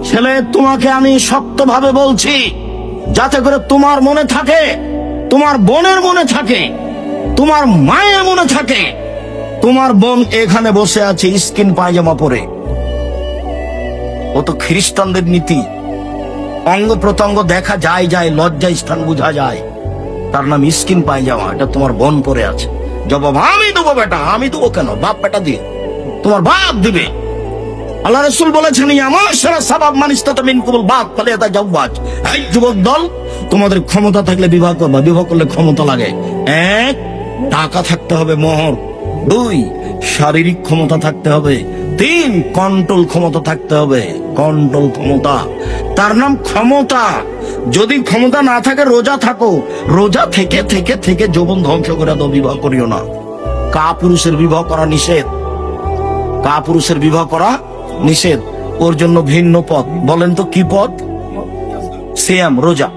ছেলে, তোমাকে আমি শক্তভাবে বলছি, যাতে করে তোমার মনে থাকে, তোমার বোনের মনে থাকে, তোমার মায়ের মনে থাকে, তোমার বোন এখানে বসে আছে স্কিন পায়জামা পরে। ও তো খ্রিস্টানদের নীতি, অঙ্গ প্রত্যঙ্গ দেখা যায় যায়, লজ্জা স্থান বোঝা যায়, তার নাম স্কিন পায়জামা। এটা তোমার বোন পরে আছে। জবাব আমি দেবো বেটা। আমি দেবো কেন? বাপ বেটা দিয়ে, তোমার বাপ দিবে। আল্লাহ রাসূল বলেছেন, আমার সারা সাবাব মানিস্তা মিন কুবুল বাপ ফলে এটা জব্বাজ। এই যুবক দল, তোমাদের ক্ষমতা থাকলে বিবাহ করবা। বিবাহ করলে ক্ষমতা লাগে। 1, টাকা থাকতে হবে মোহর। 2, শারীরিক ক্ষমতা থাকতে হবে। 3, কন্ট্রোল ক্ষমতা থাকতে হবে। কন্ট্রোল ক্ষমতা, তার নাম ক্ষমতা। যদি ক্ষমতা না থাকে, রোজা থাকো। রোজা থেকে থেকে থেকে যৌবন ধ্বংস করে দাও। বিবাহ করিও না। কাপুরুষের বিবাহ করা নিষেধ। কাপুরুষের বিবাহ করা নিষেধ। ওর জন্য ভিন্ন পথ। বলেন তো কি পথ? সিয়াম, রোজা।